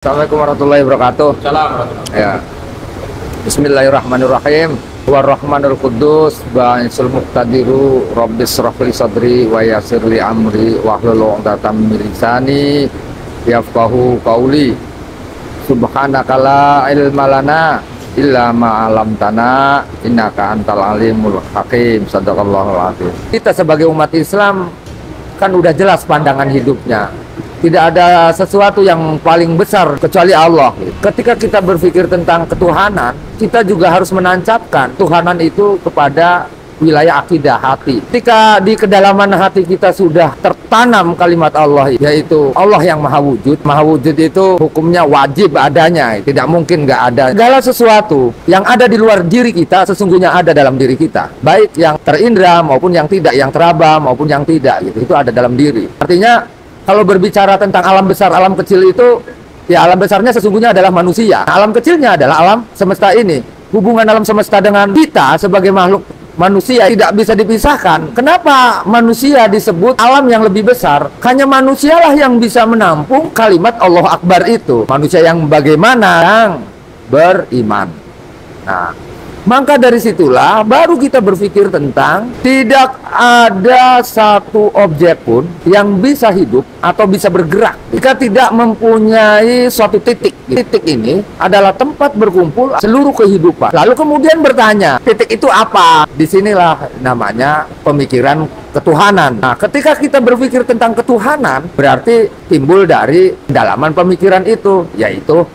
Assalamualaikum warahmatullahi wabarakatuh. Salam. Ya. Bismillahirrahmanirrahim. Warahmanul Qudus Ba'insul Muqtadiru Rabbis Rafli Sadri Wa Yasirli Amri Wahlul 'uqdatam min lisani yafqahu qawli. Subhanaka la ilma lana illa ma 'allamtana innaka antal alimul hakim. Shadaqallahul azim. Kita sebagai umat Islam kan udah jelas pandangan hidupnya. Tidak ada sesuatu yang paling besar kecuali Allah. Ketika kita berpikir tentang ketuhanan, kita juga harus menancapkan Tuhanan itu kepada wilayah akidah hati. Ketika di kedalaman hati kita sudah tertanam kalimat Allah, yaitu Allah yang maha wujud. Maha wujud itu hukumnya wajib adanya, tidak mungkin nggak ada. Segala sesuatu yang ada di luar diri kita sesungguhnya ada dalam diri kita, baik yang terindra maupun yang tidak, yang teraba maupun yang tidak, gitu. Itu ada dalam diri. Artinya kalau berbicara tentang alam besar, alam kecil itu, ya alam besarnya sesungguhnya adalah manusia. Alam kecilnya adalah alam semesta ini. Hubungan alam semesta dengan kita sebagai makhluk manusia tidak bisa dipisahkan. Kenapa manusia disebut alam yang lebih besar? Hanya manusialah yang bisa menampung kalimat Allah Akbar itu. Manusia yang bagaimana? Yang beriman. Nah, maka dari situlah baru kita berpikir tentang tidak ada satu objek pun yang bisa hidup atau bisa bergerak jika tidak mempunyai suatu titik. Titik ini adalah tempat berkumpul seluruh kehidupan. Lalu kemudian bertanya, titik itu apa? Disinilah namanya pemikiran ketuhanan. Nah, ketika kita berpikir tentang ketuhanan, berarti timbul dari kedalaman pemikiran itu, yaitu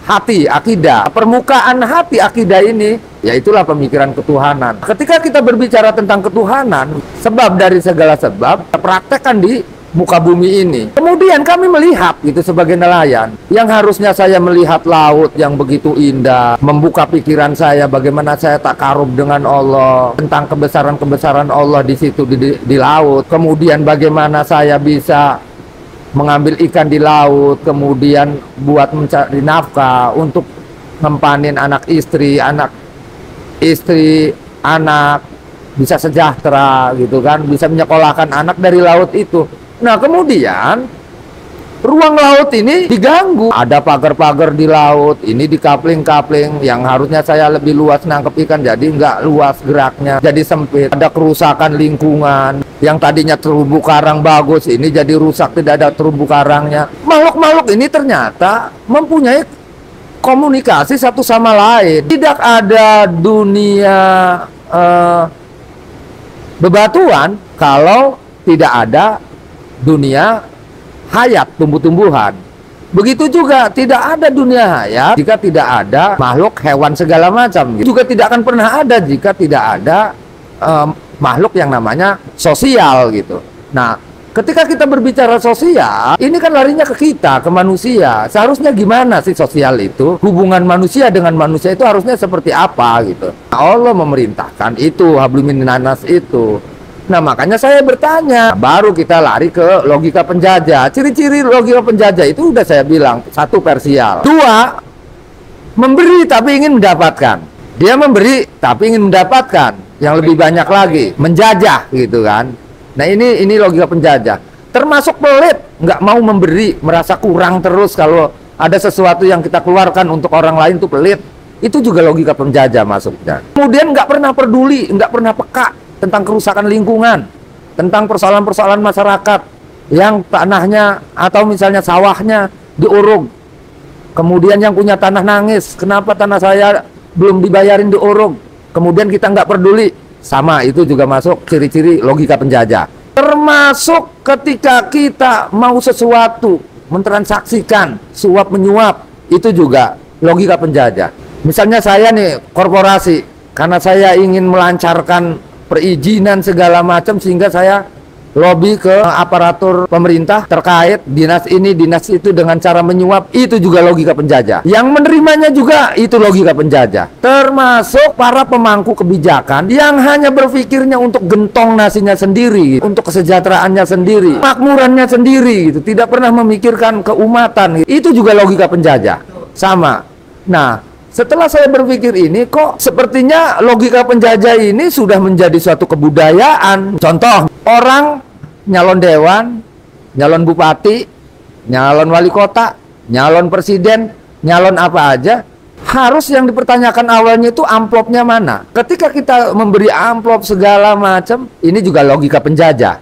hati, akidah. Permukaan hati akidah ini, yaitulah pemikiran ketuhanan. Ketika kita berbicara tentang ketuhanan, sebab dari segala sebab, praktekkan di muka bumi ini. Kemudian kami melihat itu sebagai nelayan, yang harusnya saya melihat laut yang begitu indah, membuka pikiran saya bagaimana saya takarub dengan Allah, tentang kebesaran-kebesaran Allah di situ di laut. Kemudian bagaimana saya bisa mengambil ikan di laut, kemudian buat mencari nafkah untuk ngempanin anak istri, anak bisa sejahtera gitu kan, bisa menyekolahkan anak dari laut itu. Nah, kemudian ruang laut ini diganggu, ada pagar-pagar di laut, ini dikapling-kapling, yang harusnya saya lebih luas nangkep ikan jadi nggak luas geraknya, jadi sempit. Ada kerusakan lingkungan, yang tadinya terumbu karang bagus, ini jadi rusak, tidak ada terumbu karangnya. Makhluk-makhluk ini ternyata mempunyai komunikasi satu sama lain. Tidak ada dunia bebatuan kalau tidak ada dunia hayat, tumbuh-tumbuhan. Begitu juga tidak ada dunia hayat jika tidak ada makhluk hewan segala macam. Juga tidak akan pernah ada jika tidak ada makhluk yang namanya sosial gitu. Nah, ketika kita berbicara sosial, ini kan larinya ke kita, ke manusia. Seharusnya gimana sih sosial itu? Hubungan manusia dengan manusia itu harusnya seperti apa gitu. Nah, Allah memerintahkan itu, hablum minan nas itu. Nah, makanya saya bertanya, baru kita lari ke logika penjajah. Ciri-ciri logika penjajah itu udah saya bilang, satu, parsial. Dua, memberi tapi ingin mendapatkan. Dia memberi tapi ingin mendapatkan yang lebih banyak lagi, menjajah gitu kan. Nah, ini logika penjajah. Termasuk pelit, nggak mau memberi, merasa kurang terus kalau ada sesuatu yang kita keluarkan untuk orang lain itu pelit. Itu juga logika penjajah masuknya. Kemudian nggak pernah peduli, nggak pernah peka tentang kerusakan lingkungan, tentang persoalan-persoalan masyarakat yang tanahnya atau misalnya sawahnya diuruk. Kemudian yang punya tanah nangis, kenapa tanah saya belum dibayarin diuruk? Kemudian kita nggak peduli. Sama, itu juga masuk ciri-ciri logika penjajah. Termasuk ketika kita mau sesuatu, mentransaksikan, suap menyuap, itu juga logika penjajah. Misalnya saya nih, korporasi, karena saya ingin melancarkan perizinan segala macam, sehingga saya lobby ke aparatur pemerintah terkait dinas ini, dinas itu dengan cara menyuap, itu juga logika penjajah. Yang menerimanya juga itu logika penjajah. Termasuk para pemangku kebijakan yang hanya berpikirnya untuk gentong nasinya sendiri, untuk kesejahteraannya sendiri, makmurannya sendiri gitu, tidak pernah memikirkan keumatan. Itu juga logika penjajah. Sama. Nah, setelah saya berpikir ini, kok sepertinya logika penjajah ini sudah menjadi suatu kebudayaan. Contoh, orang nyalon dewan, nyalon bupati, nyalon wali kota, Nyalon presiden, nyalon apa aja, harus yang dipertanyakan awalnya itu amplopnya mana. Ketika kita memberi amplop segala macam, ini juga logika penjajah.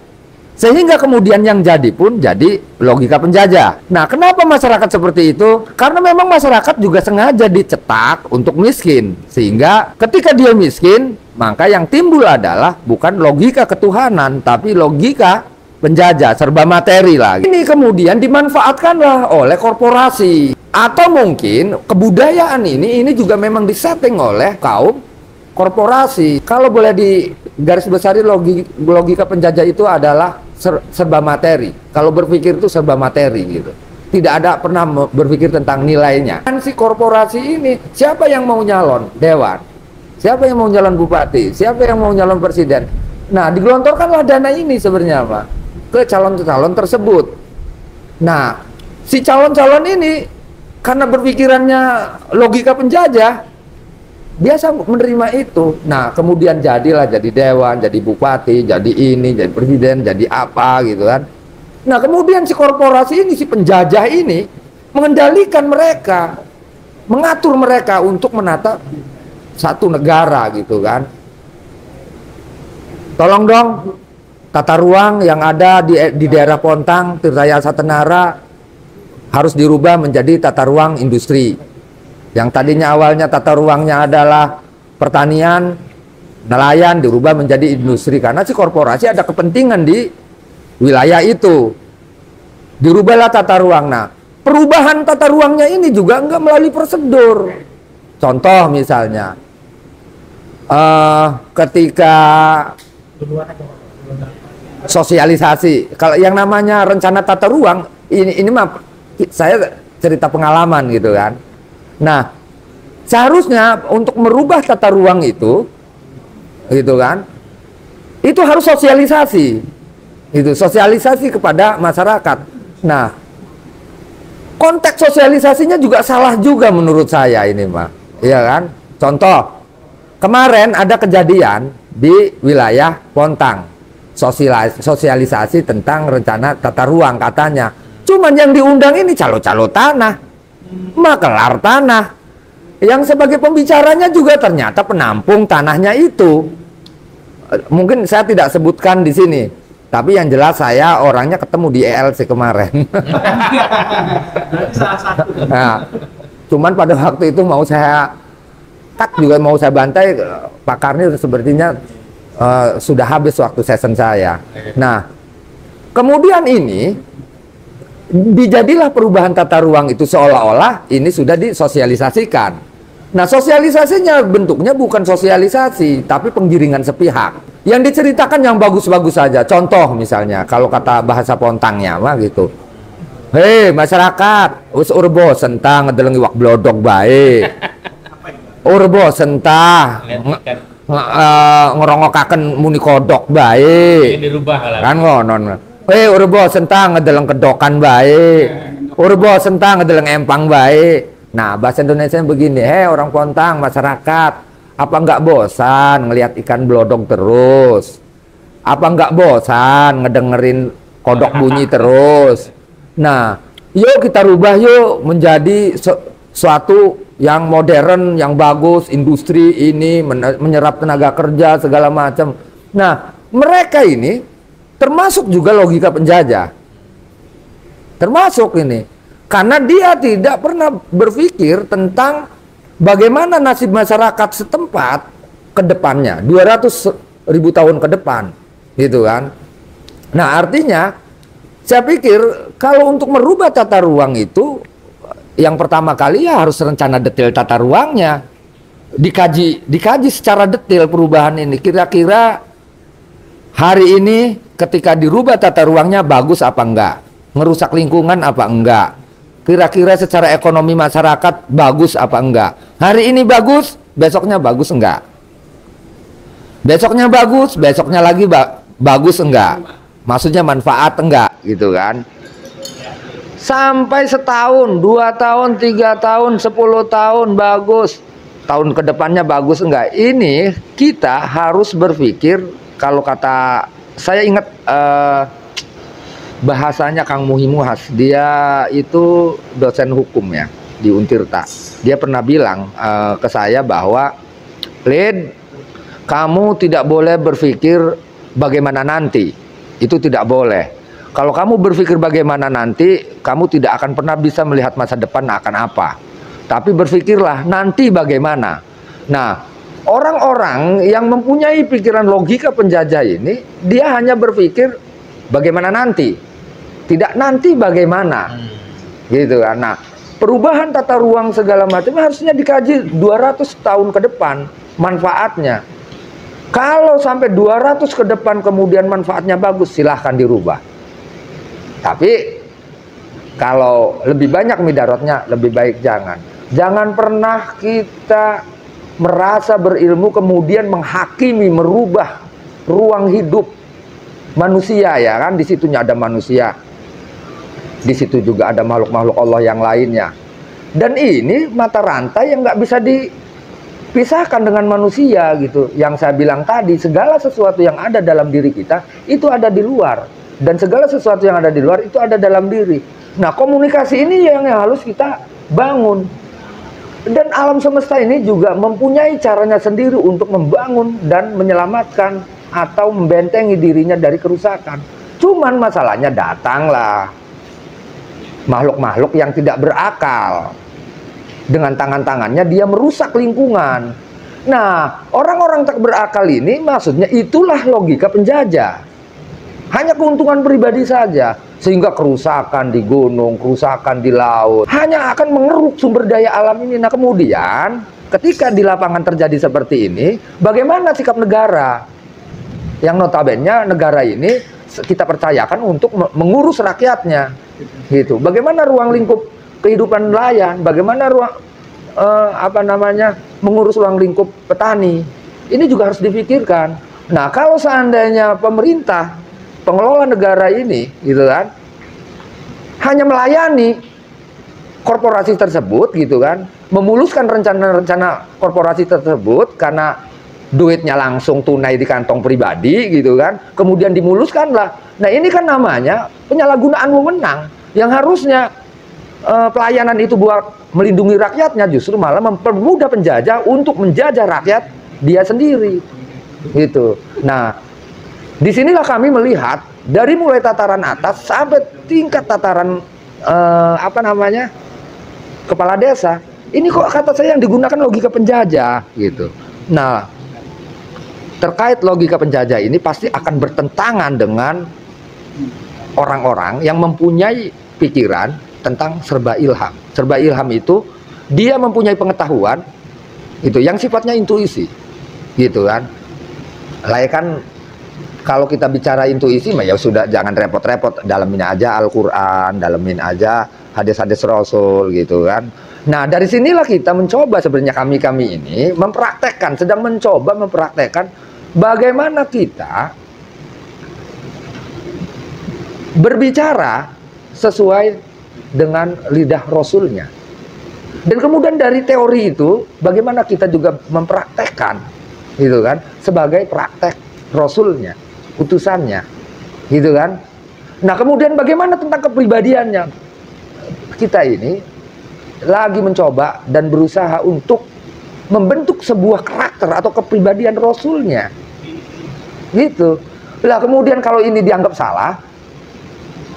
Sehingga kemudian yang jadi pun jadi logika penjajah. Nah, kenapa masyarakat seperti itu? Karena memang masyarakat juga sengaja dicetak untuk miskin. Sehingga ketika dia miskin, maka yang timbul adalah bukan logika ketuhanan, tapi logika penjajah, serba materi lah. Ini kemudian dimanfaatkanlah oleh korporasi. Atau mungkin kebudayaan ini juga memang disetting oleh kaum korporasi. Kalau boleh di garis besar logika penjajah itu adalah serba materi. Kalau berpikir itu serba materi gitu. Tidak ada pernah berpikir tentang nilainya. Kan si korporasi ini, siapa yang mau nyalon dewan? Siapa yang mau nyalon bupati? Siapa yang mau nyalon presiden? Nah, digelontorkanlah dana ini sebenarnya Pak ke calon-calon tersebut. Nah, si calon-calon ini karena berpikirannya logika penjajah, biasa menerima itu. Nah, kemudian jadilah jadi dewan, jadi bupati, jadi ini, jadi presiden, jadi apa gitu kan. Nah, kemudian si korporasi ini, si penjajah ini mengendalikan mereka, mengatur mereka untuk menata satu negara gitu kan. Tolong dong tata ruang yang ada di daerah Pontang, Tirtayasa Tenara harus dirubah menjadi tata ruang industri. Yang tadinya awalnya tata ruangnya adalah pertanian, nelayan, dirubah menjadi industri. Karena si korporasi ada kepentingan di wilayah itu. Dirubahlah tata ruang. Nah, perubahan tata ruangnya ini juga enggak melalui prosedur. Contoh misalnya, ketika sosialisasi, kalau yang namanya rencana tata ruang, ini mah saya cerita pengalaman gitu kan. Nah, seharusnya untuk merubah tata ruang itu, gitu kan, itu harus sosialisasi, itu sosialisasi kepada masyarakat. Nah, konteks sosialisasinya juga salah juga menurut saya ini, Pak. Iya kan? Contoh, kemarin ada kejadian di wilayah Pontang, sosialisasi tentang rencana tata ruang katanya. Cuman yang diundang ini calo-calo tanah, makelar tanah, yang sebagai pembicaranya juga ternyata penampung tanahnya itu. Mungkin saya tidak sebutkan di sini, tapi yang jelas saya orangnya ketemu di ELC kemarin. Nah, cuman pada waktu itu mau saya juga mau saya bantai, Pak Karni sepertinya sudah habis waktu session saya. Nah, kemudian ini dijadilah perubahan tata ruang itu seolah-olah ini sudah disosialisasikan. Nah, sosialisasinya bentuknya bukan sosialisasi, tapi penggiringan sepihak. Yang diceritakan yang bagus-bagus saja. Contoh misalnya, kalau kata bahasa Pontangnya mah gitu. Hei masyarakat, wis urbo sentang ngedelengi wak blodok bae. Urbo sentah ngerongokaken muni kodok bae. Kan ngonon. Hei urbo sentang ngedeleng kedokan baik, urbo sentang ngedeleng empang baik. Nah, bahasa Indonesia begini, hei orang Pontang, masyarakat, apa nggak bosan ngelihat ikan blodong terus? Apa nggak bosan ngedengerin kodok bunyi terus? Nah, yuk kita rubah yuk menjadi suatu yang modern, yang bagus, industri ini menyerap tenaga kerja segala macam. Nah, mereka ini termasuk juga logika penjajah, termasuk ini, karena dia tidak pernah berpikir tentang bagaimana nasib masyarakat setempat ke depannya, 200.000 tahun ke depan, gitu kan. Nah, artinya saya pikir kalau untuk merubah tata ruang itu, yang pertama kali ya harus rencana detail tata ruangnya, dikaji secara detail perubahan ini, kira-kira hari ini ketika dirubah tata ruangnya bagus apa enggak, ngerusak lingkungan apa enggak, kira-kira secara ekonomi masyarakat bagus apa enggak. Hari ini bagus, besoknya bagus enggak, besoknya bagus, besoknya lagi bagus enggak, maksudnya manfaat enggak gitu kan. Sampai setahun, 2 tahun, 3 tahun, 10 tahun bagus, tahun kedepannya bagus enggak. Ini kita harus berpikir, kalau kata saya ingat bahasanya Kang Muhimuhas. Dia itu dosen hukum ya di Untirta. Dia pernah bilang ke saya bahwa, Lid, kamu tidak boleh berpikir bagaimana nanti. Itu tidak boleh. Kalau kamu berpikir bagaimana nanti, kamu tidak akan pernah bisa melihat masa depan akan apa. Tapi berpikirlah nanti bagaimana. Nah, orang-orang yang mempunyai pikiran logika penjajah ini, dia hanya berpikir bagaimana nanti, tidak nanti bagaimana, gitu kan. Nah, perubahan tata ruang segala macam harusnya dikaji 200 tahun ke depan manfaatnya. Kalau sampai 200 ke depan kemudian manfaatnya bagus, silahkan dirubah. Tapi kalau lebih banyak midarotnya, lebih baik jangan. Jangan pernah kita merasa berilmu kemudian menghakimi, merubah ruang hidup manusia, ya kan. Di situnya ada manusia, di situ juga ada makhluk-makhluk Allah yang lainnya. Dan ini mata rantai yang nggak bisa dipisahkan dengan manusia gitu. Yang saya bilang tadi, segala sesuatu yang ada dalam diri kita itu ada di luar. Dan segala sesuatu yang ada di luar itu ada dalam diri. Nah, komunikasi ini yang harus kita bangun. Dan alam semesta ini juga mempunyai caranya sendiri untuk membangun dan menyelamatkan atau membentengi dirinya dari kerusakan. Cuman masalahnya datanglah makhluk-makhluk yang tidak berakal. Dengan tangan-tangannya dia merusak lingkungan. Nah, orang-orang tak berakal ini maksudnya itulah logika penjajah. Hanya keuntungan pribadi saja, sehingga kerusakan di gunung, kerusakan di laut hanya akan mengeruk sumber daya alam ini. Nah, kemudian ketika di lapangan terjadi seperti ini, bagaimana sikap negara? Yang notabene negara ini kita percayakan untuk mengurus rakyatnya, gitu. Bagaimana ruang lingkup kehidupan nelayan? Bagaimana ruang mengurus ruang lingkup petani? Ini juga harus dipikirkan. Nah, kalau seandainya pemerintah, pengelola negara ini, gitu kan, hanya melayani korporasi tersebut, gitu kan, memuluskan rencana-rencana korporasi tersebut karena duitnya langsung tunai di kantong pribadi, gitu kan, kemudian dimuluskanlah. Nah, ini kan namanya penyalahgunaan wewenang, yang harusnya pelayanan itu buat melindungi rakyatnya, justru malah mempermudah penjajah untuk menjajah rakyat dia sendiri, gitu. Nah, disinilah kami melihat dari mulai tataran atas sampai tingkat tataran kepala desa. Ini kok kata saya yang digunakan logika penjajah, gitu. Nah, terkait logika penjajah ini pasti akan bertentangan dengan orang-orang yang mempunyai pikiran tentang serba ilham. Serba ilham itu dia mempunyai pengetahuan itu yang sifatnya intuisi, gitu kan. Lah kan, kalau kita bicara intuisi, ya sudah, jangan repot-repot, dalamin aja Al-Quran, dalamin aja hadis-hadis Rasul, gitu kan. Nah, dari sinilah kita mencoba, sebenarnya kami ini sedang mencoba mempraktekkan bagaimana kita berbicara sesuai dengan lidah Rasulnya. Dan kemudian dari teori itu, bagaimana kita juga mempraktekkan, gitu kan, sebagai praktek Rasulnya, utusannya, gitu kan. Nah, kemudian bagaimana tentang kepribadiannya? Kita ini lagi mencoba dan berusaha untuk membentuk sebuah karakter atau kepribadian Rasulnya, gitu. Lah kemudian kalau ini dianggap salah,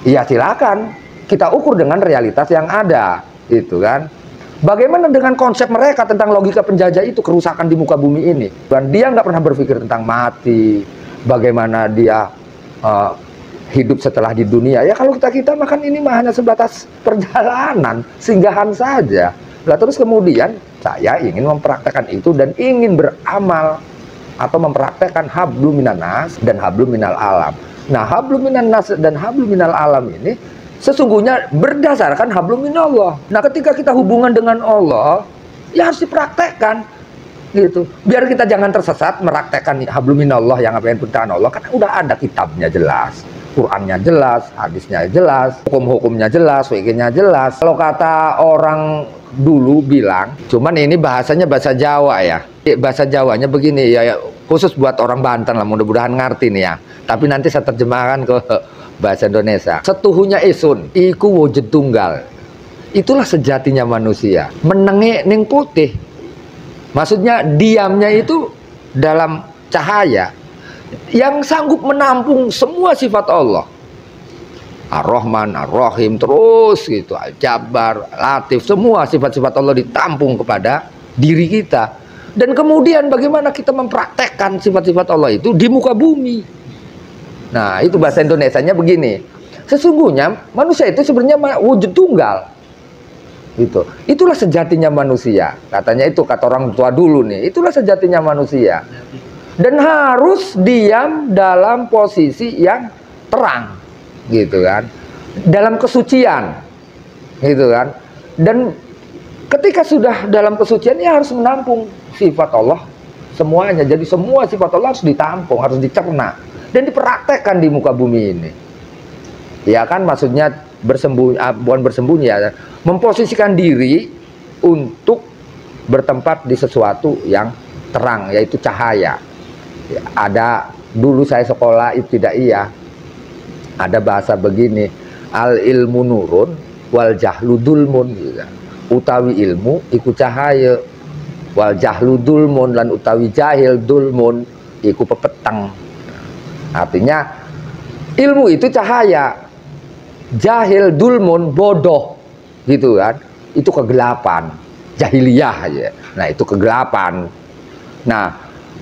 ya silakan kita ukur dengan realitas yang ada, gitu kan. Bagaimana dengan konsep mereka tentang logika penjajah itu, kerusakan di muka bumi ini? Dan dia nggak pernah berpikir tentang mati, bagaimana dia hidup setelah di dunia. Ya kalau kita makan ini mah hanya sebatas perjalanan, singgahan saja. Lah terus kemudian saya ingin mempraktekkan itu dan ingin beramal atau mempraktekkan hablum minan nas dan hablum minal alam. Nah, hablum minan nas dan hablum minal alam ini sesungguhnya berdasarkan hablum minallah. Nah, ketika kita hubungan dengan Allah, ya harus dipraktekkan, gitu. Biar kita jangan tersesat meraktekkan hablum minallah yang apa yang perintah Allah, kan udah ada kitabnya jelas, Qurannya jelas, hadisnya jelas, hukum-hukumnya jelas, fikihnya jelas. Kalau kata orang dulu bilang, cuman ini bahasanya bahasa Jawa ya. Bahasa Jawanya begini ya, khusus buat orang Banten lah, mudah-mudahan ngerti nih ya. Tapi nanti saya terjemahkan ke bahasa Indonesia. Setuhunya isun, iku wujud tunggal. Itulah sejatinya manusia. Menenge ning putih. Maksudnya diamnya itu dalam cahaya yang sanggup menampung semua sifat Allah. Ar-Rahman, Ar-Rahim, terus gitu, Al-Jabbar, Latif, semua sifat-sifat Allah ditampung kepada diri kita. Dan kemudian bagaimana kita mempraktekkan sifat-sifat Allah itu di muka bumi. Nah, itu bahasa Indonesianya begini. Sesungguhnya manusia itu sebenarnya wujud tunggal. Gitu. Itulah sejatinya manusia. Katanya itu kata orang tua dulu nih. Itulah sejatinya manusia. Dan harus diam dalam posisi yang terang. Gitu kan, dalam kesucian, gitu kan. Dan ketika sudah dalam kesucian, ya harus menampung sifat Allah semuanya. Jadi semua sifat Allah harus ditampung, harus dicerna dan dipraktekkan di muka bumi ini. Ya kan, maksudnya bersembunyi, bukan bersembunyi ya, memposisikan diri untuk bertempat di sesuatu yang terang, yaitu cahaya. Ya, ada dulu saya sekolah ibtidaiyah, ada bahasa begini, al ilmu nurun wal jahlu dulmun, gitu. Utawi ilmu iku cahaya, wal jahlu dulmun, lan utawi jahil dulmun iku pepeteng. Artinya ilmu itu cahaya, jahil dulmun bodoh, gitu kan. Itu kegelapan, jahiliyah aja. Nah, itu kegelapan. Nah,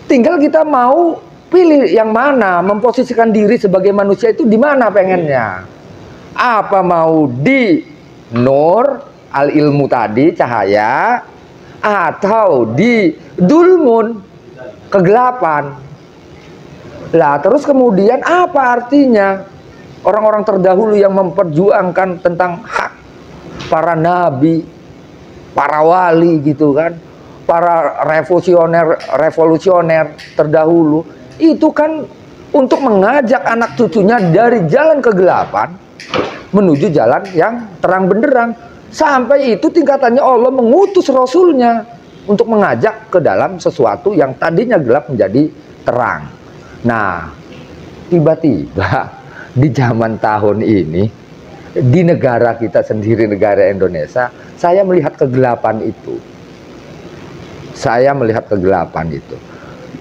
tinggal kita mau pilih yang mana, memposisikan diri sebagai manusia itu di mana pengennya. Apa mau di nur, al ilmu tadi, cahaya, atau di dulmun, kegelapan. Lah, terus kemudian apa artinya orang-orang terdahulu yang memperjuangkan tentang hak, para nabi, para wali gitu kan, para revolusioner terdahulu, itu kan untuk mengajak anak cucunya dari jalan kegelapan menuju jalan yang terang benderang. Sampai itu tingkatannya Allah mengutus Rasulnya untuk mengajak ke dalam sesuatu yang tadinya gelap menjadi terang. Nah, tiba-tiba di zaman tahun ini, di negara kita sendiri, negara Indonesia, saya melihat kegelapan itu. Saya melihat kegelapan itu.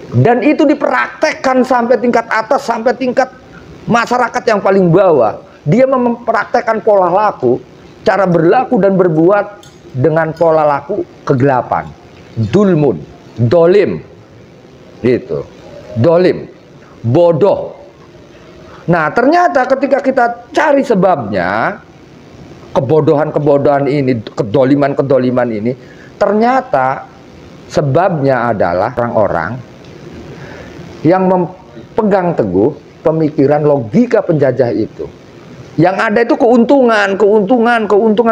Dan itu dipraktekkan sampai tingkat atas, sampai tingkat masyarakat yang paling bawah. Dia mempraktekkan pola laku, cara berlaku dan berbuat dengan pola laku kegelapan. Dulmun, dolim, gitu. Dolim, bodoh. Nah, ternyata ketika kita cari sebabnya, kebodohan-kebodohan ini, kedoliman-kedoliman ini, ternyata sebabnya adalah orang-orang yang memegang teguh pemikiran logika penjajah itu. Yang ada itu keuntungan,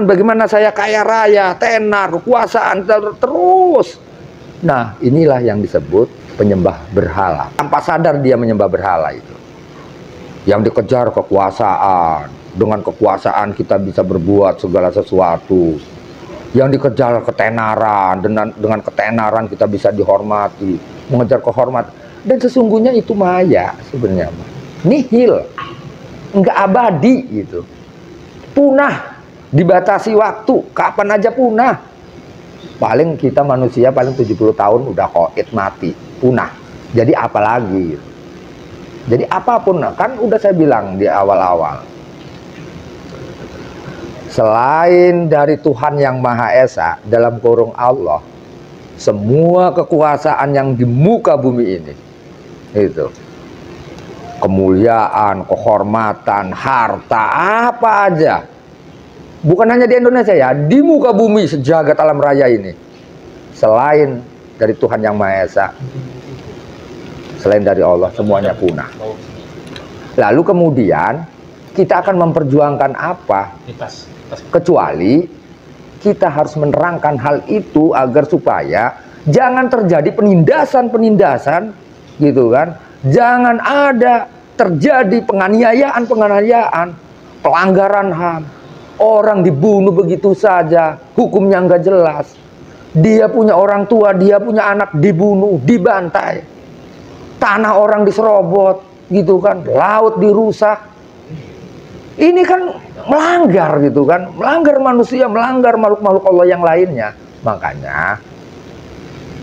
bagaimana saya kaya raya, tenar, kekuasaan, terus. Nah, inilah yang disebut penyembah berhala. Tanpa sadar dia menyembah berhala itu. Yang dikejar kekuasaan. Dengan kekuasaan kita bisa berbuat segala sesuatu. Yang dikejar ketenaran, dengan ketenaran kita bisa dihormati, mengejar kehormatan. Dan sesungguhnya itu maya sebenarnya, nihil, enggak abadi gitu, punah, dibatasi waktu, kapan aja punah. Paling kita manusia paling 70 tahun udah koit mati, punah. Jadi apalagi gitu. Jadi apapun, kan udah saya bilang di awal-awal, selain dari Tuhan yang Maha Esa, dalam kurung Allah, semua kekuasaan yang di muka bumi ini, itu kemuliaan, kehormatan, harta, apa aja, bukan hanya di Indonesia ya, di muka bumi sejagat alam raya ini, selain dari Tuhan yang Maha Esa, selain dari Allah, semuanya punah. Lalu kemudian kita akan memperjuangkan apa? Kecuali kita harus menerangkan hal itu agar supaya jangan terjadi penindasan gitu kan. Jangan ada terjadi penganiayaan, pelanggaran HAM. Orang dibunuh begitu saja, hukumnya nggak jelas. Dia punya orang tua, dia punya anak dibunuh, dibantai. Tanah orang diserobot, gitu kan. Laut dirusak. Ini kan melanggar gitu kan, melanggar manusia, melanggar makhluk-makhluk Allah yang lainnya. Makanya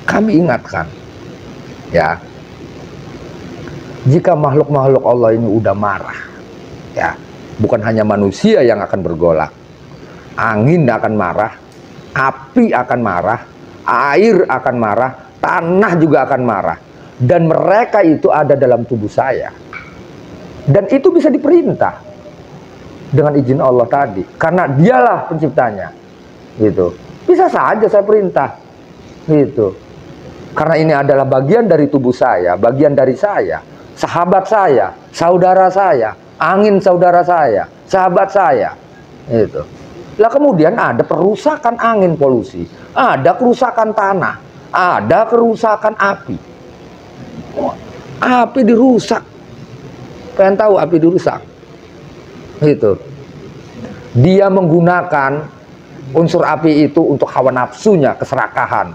kami ingatkan, ya, jika makhluk-makhluk Allah ini udah marah, ya, bukan hanya manusia yang akan bergolak, angin akan marah, api akan marah, air akan marah, tanah juga akan marah, dan mereka itu ada dalam tubuh saya, dan itu bisa diperintah dengan izin Allah tadi, karena dialah penciptanya, gitu. Bisa saja saya perintah, gitu. Karena ini adalah bagian dari tubuh saya, bagian dari saya, sahabat saya, saudara saya, angin saudara saya, sahabat saya, gitu. Lah kemudian ada perusakan angin polusi, ada kerusakan tanah, ada kerusakan api. Api dirusak. Pengen tahu api dirusak? Gitu. Dia menggunakan unsur api itu untuk hawa nafsunya, keserakahan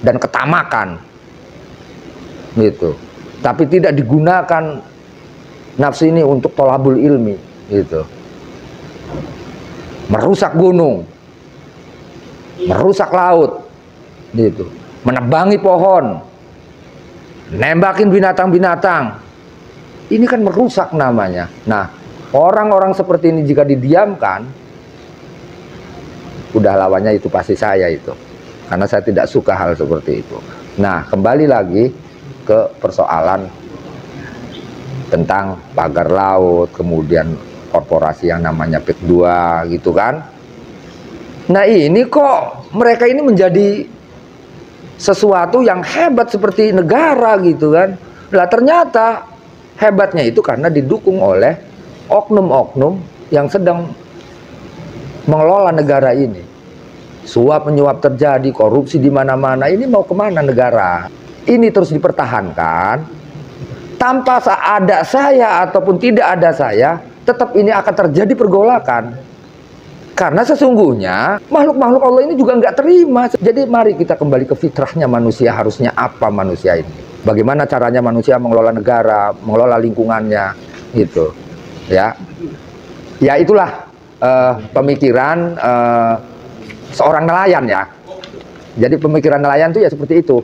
dan ketamakan, gitu. Tapi tidak digunakan nafsu ini untuk tolabul ilmi, gitu. Merusak gunung, merusak laut, gitu. Menebangi pohon, nembakin binatang-binatang. Ini kan merusak namanya. Nah, orang-orang seperti ini jika didiamkan, udah lawannya itu pasti saya itu. Karena saya tidak suka hal seperti itu. Nah, kembali lagi ke persoalan tentang pagar laut, kemudian korporasi yang namanya PIK 2 gitu kan. Nah, ini kok mereka ini menjadi sesuatu yang hebat seperti negara gitu kan. Lah ternyata hebatnya itu karena didukung oleh oknum-oknum yang sedang mengelola negara ini. Suap menyuap terjadi, korupsi di mana-mana. Ini mau kemana negara? Ini terus dipertahankan. Tanpa ada saya ataupun tidak ada saya, tetap ini akan terjadi pergolakan. Karena sesungguhnya makhluk-makhluk Allah ini juga nggak terima. Jadi mari kita kembali ke fitrahnya manusia. Harusnya apa manusia ini? Bagaimana caranya manusia mengelola negara, mengelola lingkungannya, gitu. Ya, ya itulah pemikiran seorang nelayan ya. Jadi pemikiran nelayan itu ya seperti itu.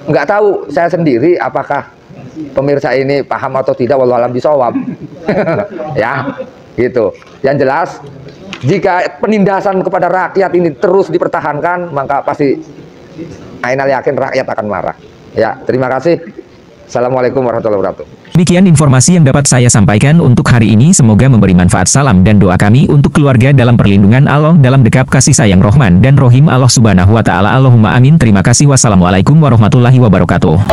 Nggak tahu saya sendiri apakah pemirsa ini paham atau tidak, wallahu a'lam bishawab. Ya, gitu. Yang jelas, jika penindasan kepada rakyat ini terus dipertahankan, maka pasti Ainal yakin rakyat akan marah. Ya, terima kasih. Assalamualaikum warahmatullahi wabarakatuh. Demikian informasi yang dapat saya sampaikan untuk hari ini. Semoga memberi manfaat. Salam dan doa kami untuk keluarga dalam perlindungan Allah, dalam dekap kasih sayang Rahman dan Rohim Allah Subhanahu wa Ta'ala. Allahumma amin. Terima kasih. Wassalamualaikum warahmatullahi wabarakatuh.